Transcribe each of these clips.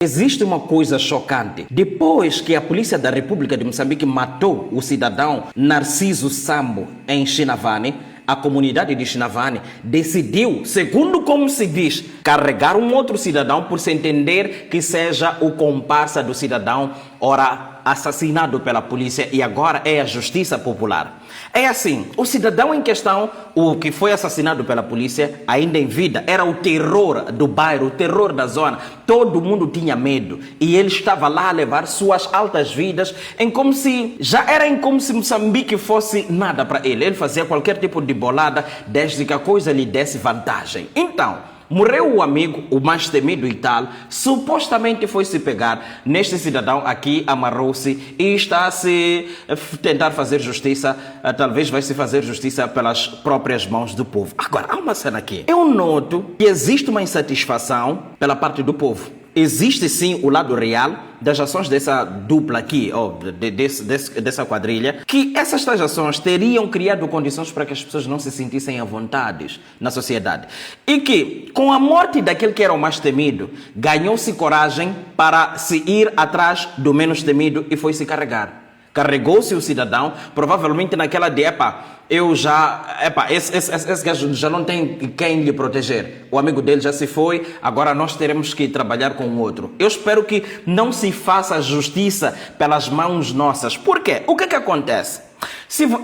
Existe uma coisa chocante. Depois que a polícia da República de Moçambique matou o cidadão Narciso Sambo em Chinavane, a comunidade de Chinavane decidiu, segundo como se diz, carregar um outro cidadão por se entender que seja o comparsa do cidadão, ora assassinado pela polícia, e agora é a justiça popular. É assim, o cidadão em questão, o que foi assassinado pela polícia, ainda em vida, era o terror do bairro, o terror da zona. Todo mundo tinha medo e ele estava lá a levar suas altas vidas como se Moçambique fosse nada para ele. Ele fazia qualquer tipo de bolada desde que a coisa lhe desse vantagem. Então, morreu o amigo, o mais temido e tal, supostamente foi se pegar neste cidadão aqui, amarrou-se e está a se tentar fazer justiça, talvez vai se fazer justiça pelas próprias mãos do povo. Agora, há uma cena aqui. Eu noto que existe uma insatisfação pela parte do povo. Existe sim o lado real das ações dessa dupla aqui, dessa quadrilha, que essas tais ações teriam criado condições para que as pessoas não se sentissem à vontade na sociedade. E que, com a morte daquele que era o mais temido, ganhou-se coragem para se ir atrás do menos temido e foi se carregar. Carregou-se o cidadão, provavelmente naquela de, esse gajo já não tem quem lhe proteger. O amigo dele já se foi, agora nós teremos que trabalhar com o outro. Eu espero que não se faça justiça pelas mãos nossas. Por quê? O que acontece?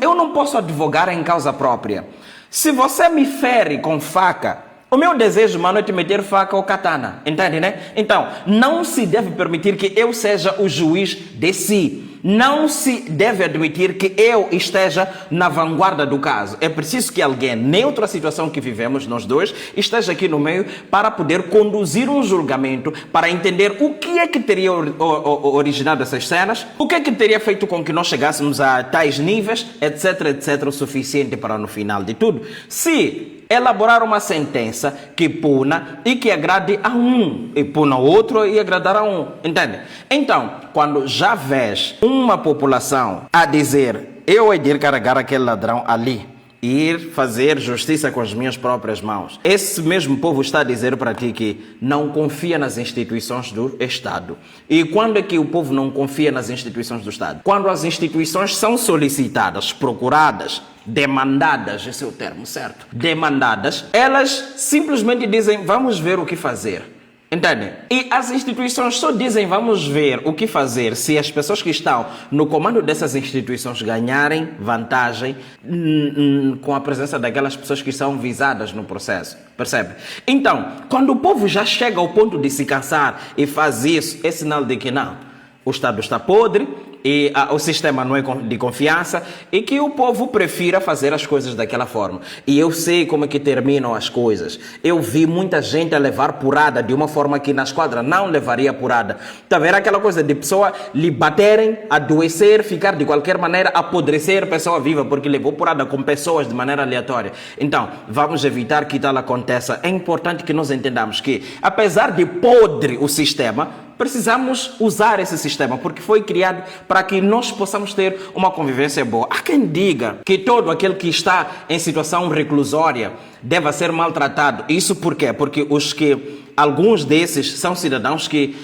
Eu não posso advogar em causa própria. Se você me fere com faca, o meu desejo, mano, é te meter faca ou katana. Entende, né? Então, não se deve permitir que eu seja o juiz de si. Não se deve admitir que eu esteja na vanguarda do caso. É preciso que alguém, neutra a situação que vivemos, nós dois, esteja aqui no meio para poder conduzir um julgamento, para entender o que é que teria originado essas cenas, o que é que teria feito com que nós chegássemos a tais níveis, etc, o suficiente para no final de tudo, se elaborar uma sentença que puna e que agrade a um, e puna o outro e agradar a um, entende? Então, quando já vês uma população a dizer, eu hei de ir carregar aquele ladrão ali, e ir fazer justiça com as minhas próprias mãos, esse mesmo povo está a dizer para ti que não confia nas instituições do Estado. E quando é que o povo não confia nas instituições do Estado? Quando as instituições são solicitadas, procuradas, demandadas, esse é o termo certo, demandadas, elas simplesmente dizem, vamos ver o que fazer. Entendem? E as instituições só dizem vamos ver o que fazer se as pessoas que estão no comando dessas instituições ganharem vantagem com a presença daquelas pessoas que são visadas no processo. Percebe? Então, quando o povo já chega ao ponto de se cansar e faz isso, é sinal de que não, o Estado está podre, e o sistema não é de confiança e que o povo prefira fazer as coisas daquela forma. E eu sei como é que terminam as coisas. Eu vi muita gente a levar porrada de uma forma que na esquadra não levaria porrada. Tá vendo aquela coisa de pessoa lhe baterem, adoecer, ficar de qualquer maneira, apodrecer pessoa viva porque levou porrada com pessoas de maneira aleatória. Então, vamos evitar que tal aconteça. É importante que nós entendamos que, apesar de podre o sistema, precisamos usar esse sistema porque foi criado para que nós possamos ter uma convivência boa. Há quem diga que todo aquele que está em situação reclusória deva ser maltratado. Isso por quê? Porque alguns desses são cidadãos que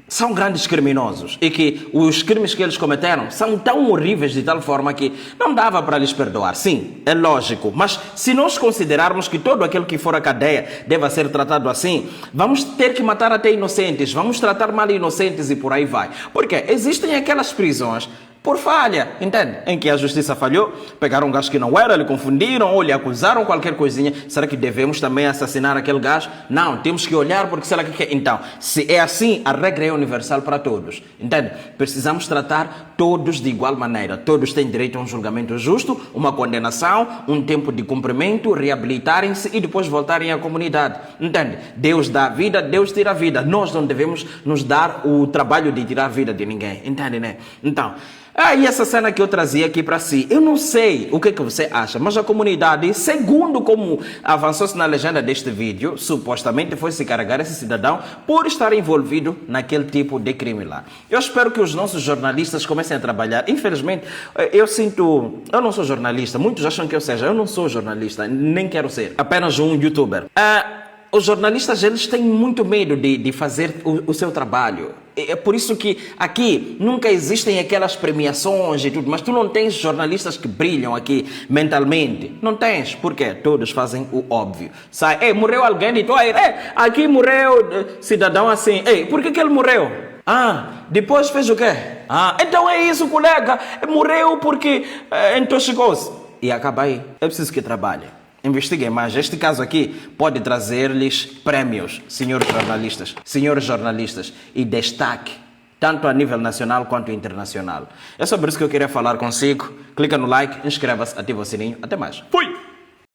são grandes criminosos e que os crimes que eles cometeram são tão horríveis de tal forma que não dava para lhes perdoar. Sim, é lógico, mas se nós considerarmos que todo aquele que for à cadeia deva ser tratado assim, vamos ter que matar até inocentes, vamos tratar mal inocentes e por aí vai. Porque existem aquelas prisões por falha, entende? Em que a justiça falhou, pegaram um gajo que não era, lhe confundiram ou lhe acusaram qualquer coisinha. Será que devemos também assassinar aquele gajo? Não, temos que olhar porque será que... Então, se é assim, a regra é universal para todos, entende? Precisamos tratar todos de igual maneira. Todos têm direito a um julgamento justo, uma condenação, um tempo de cumprimento, reabilitarem-se e depois voltarem à comunidade, entende? Deus dá a vida, Deus tira a vida. Nós não devemos nos dar o trabalho de tirar a vida de ninguém, entende, né? Então... e essa cena que eu trazia aqui para si, eu não sei o que você acha, mas a comunidade, segundo como avançou-se na legenda deste vídeo, supostamente foi se carregar esse cidadão por estar envolvido naquele tipo de crime lá. Eu espero que os nossos jornalistas comecem a trabalhar. Infelizmente, eu não sou jornalista, muitos acham que eu não sou jornalista, nem quero ser, apenas um youtuber. Os jornalistas, eles têm muito medo de fazer o seu trabalho. É por isso que aqui nunca existem aquelas premiações e tudo, mas tu não tens jornalistas que brilham aqui mentalmente. Não tens, porque todos fazem o óbvio. Sai, ei, morreu alguém e tu aí, aqui morreu cidadão assim. Ei, por que ele morreu? Ah, depois fez o quê? Ah, então é isso, colega. Morreu porque intoxicou-se. E acaba aí. É preciso que trabalhe. Investiguem mais. Este caso aqui pode trazer-lhes prémios, senhores jornalistas, e destaque, tanto a nível nacional quanto internacional. É sobre isso que eu queria falar consigo. Clica no like, inscreva-se, ativa o sininho. Até mais. Fui!